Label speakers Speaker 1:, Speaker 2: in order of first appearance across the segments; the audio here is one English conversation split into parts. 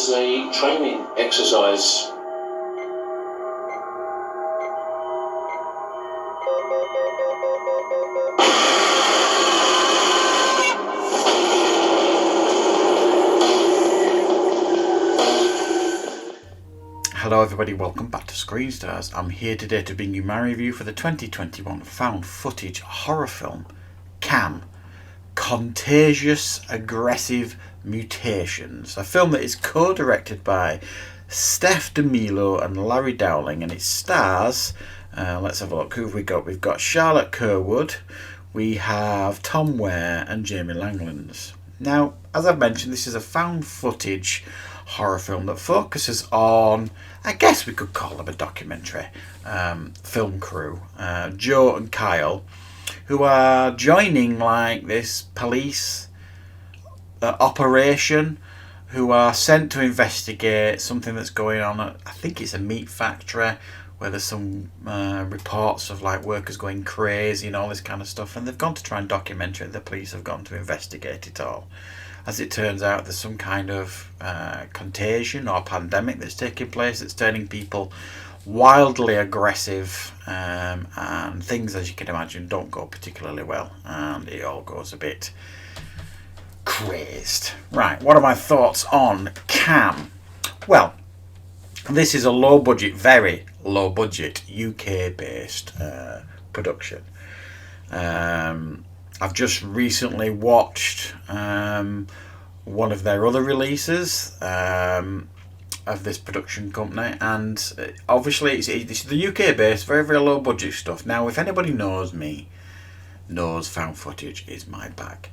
Speaker 1: was a training exercise.
Speaker 2: Hello everybody, welcome back to Screenstars. I'm here today to bring you my review for the 2021 found footage horror film C.A.M. Contagious Aggressive Mutations, a film that is co-directed by Steph DeMilo and Larry Dowling, and it stars, let's have a look, who have we got? We've got Charlotte Kerwood, we have Tom Ware and Jamie Langlands. Now, as I've mentioned, this is a found footage horror film that focuses on, I guess we could call them a documentary film crew, Joe and Kyle, who are joining like this police operation, who are sent to investigate something that's going on at, I think it's a meat factory, where there's some reports of like workers going crazy and all this kind of stuff, and they've gone to try and document it. The police have gone to investigate it all. As it turns out, there's some kind of contagion or pandemic that's taking place that's turning people wildly aggressive, and things, as you can imagine, don't go particularly well, and it all goes a bit crazed. Right, what are my thoughts on C.A.M? Well, this is a low budget, very low budget, UK based production. I've just recently watched one of their other releases of this production company, and obviously it's the UK based, very, very low budget stuff. Now, if anybody knows me, knows found footage is my bag.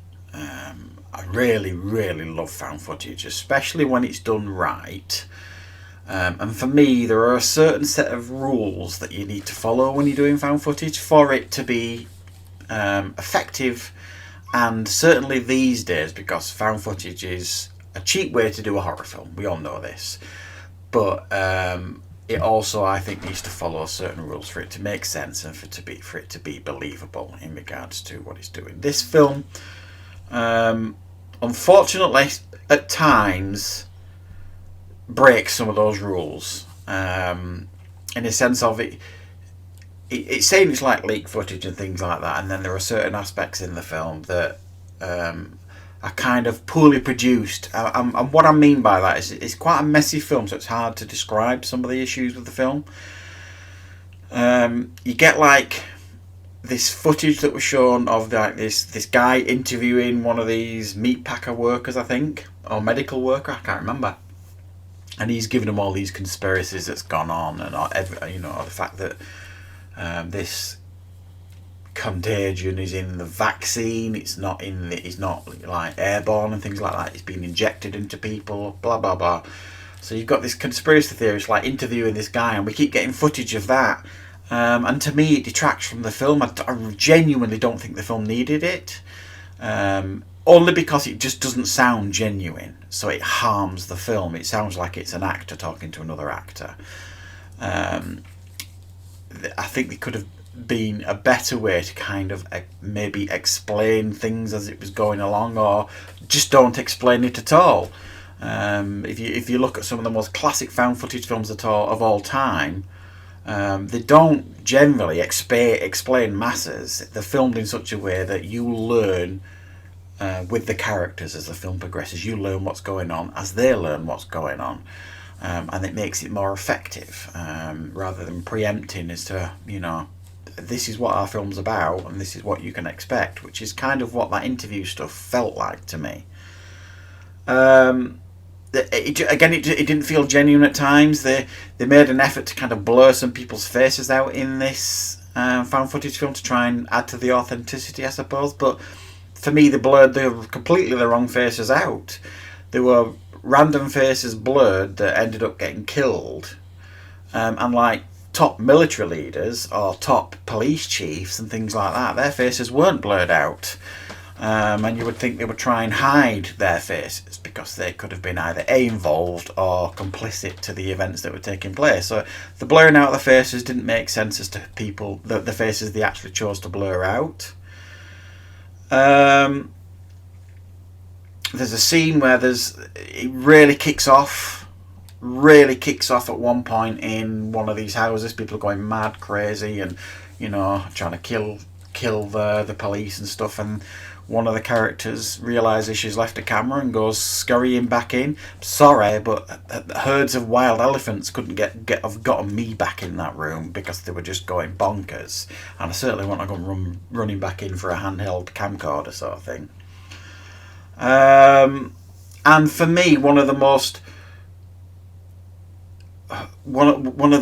Speaker 2: I really, really love found footage, especially when it's done right. And for me, there are a certain set of rules that you need to follow when you're doing found footage for it to be effective, and certainly these days, because found footage is a cheap way to do a horror film, we all know this, but it also, I think, needs to follow certain rules for it to make sense and for it to be believable in regards to what it's doing. This film, unfortunately, at times breaks some of those rules, in a sense of it's saying it's like leaked footage and things like that, and then there are certain aspects in the film that are kind of poorly produced. And what I mean by that is it's quite a messy film, so it's hard to describe some of the issues with the film. You get like this footage that was shown of like this guy interviewing one of these meat packer workers, I think, or medical worker, I can't remember. And he's giving them all these conspiracies that's gone on, and the fact that this contagion is in the vaccine. It's not like airborne and things like that. It's being injected into people. Blah blah blah. So you've got this conspiracy theorist like interviewing this guy, and we keep getting footage of that. And to me, it detracts from the film. I genuinely don't think the film needed it. Only because it just doesn't sound genuine, so it harms the film. It sounds like it's an actor talking to another actor. I think there could have been a better way to kind of maybe explain things as it was going along, or just don't explain it at all. If you look at some of the most classic found footage films of all time, they don't generally explain masses. They're filmed in such a way that you learn with the characters as the film progresses. You learn what's going on as they learn what's going on. And it makes it more effective, rather than preempting as to, this is what our film's about and this is what you can expect, which is kind of what that interview stuff felt like to me. It didn't feel genuine at times. They made an effort to kind of blur some people's faces out in this found footage film to try and add to the authenticity, I suppose, but for me, they blurred completely the wrong faces out. There were random faces blurred that ended up getting killed, and like top military leaders or top police chiefs and things like that, their faces weren't blurred out, and you would think they would try and hide their faces because they could have been either involved or complicit to the events that were taking place. So the blurring out of the faces didn't make sense as to people, the faces they actually chose to blur out. there's a scene where it really kicks off. Really kicks off at one point in one of these houses. People are going mad, crazy, and trying to kill the police and stuff. And one of the characters realizes she's left a camera and goes scurrying back in. Sorry, but herds of wild elephants couldn't have gotten me back in that room because they were just going bonkers. And I certainly won't have gone running back in for a handheld camcorder sort of thing. And for me, one of the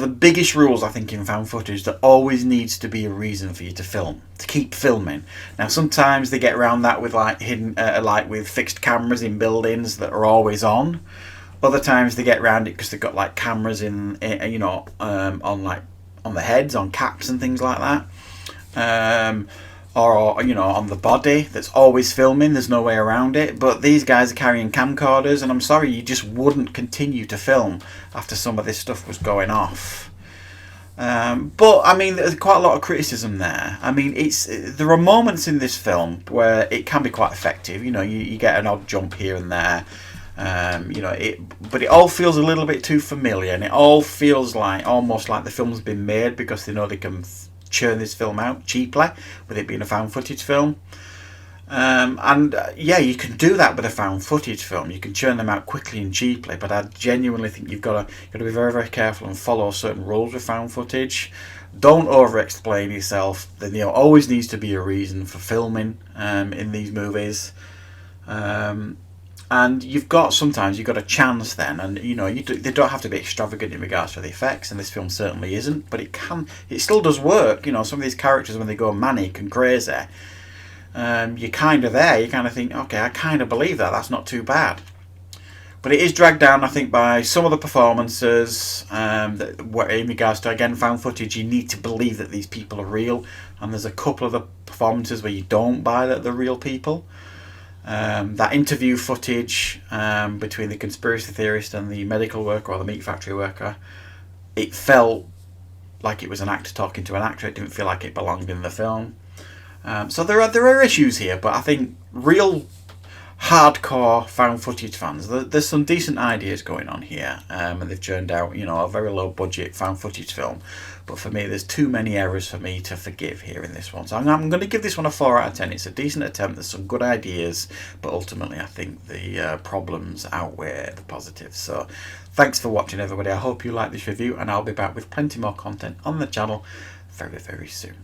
Speaker 2: biggest rules I think in found footage, there always needs to be a reason for you to film, to keep filming. Now sometimes they get around that with like hidden, like with fixed cameras in buildings that are always on. Other times they get around it because they've got like cameras on the heads, on caps and things like that. Or on the body that's always filming. There's no way around it. But these guys are carrying camcorders, and I'm sorry, you just wouldn't continue to film after some of this stuff was going off. But I mean, there's quite a lot of criticism there. I mean, there are moments in this film where it can be quite effective. You get an odd jump here and there. But it all feels a little bit too familiar, and it all feels almost like the film's been made because they know they can churn this film out cheaply, with it being a found footage film. You can do that with a found footage film. You can churn them out quickly and cheaply, but I genuinely think you've got to be very, very careful and follow certain rules with found footage. Don't over-explain yourself. There always needs to be a reason for filming in these movies. And sometimes you've got a chance then, and they don't have to be extravagant in regards to the effects, and this film certainly isn't, but it still does work. Some of these characters, when they go manic and crazy, you're kind of there, you kind of think, okay, I kind of believe that's not too bad. But it is dragged down, I think, by some of the performances, in regards to, again, found footage. You need to believe that these people are real, and there's a couple of the performances where you don't buy that they're real people. That interview footage between the conspiracy theorist and the medical worker or the meat factory worker, it felt like it was an actor talking to an actor. It didn't feel like it belonged in the film. So there are issues here, but I think real hardcore found footage fans, there's some decent ideas going on here, and they've churned out a very low budget found footage film. But for me, there's too many errors for me to forgive here in this one. So I'm going to give this one a 4 out of 10. It's a decent attempt. There's some good ideas, but ultimately I think the problems outweigh the positives. So thanks for watching, everybody. I hope you like this review, and I'll be back with plenty more content on the channel very, very soon.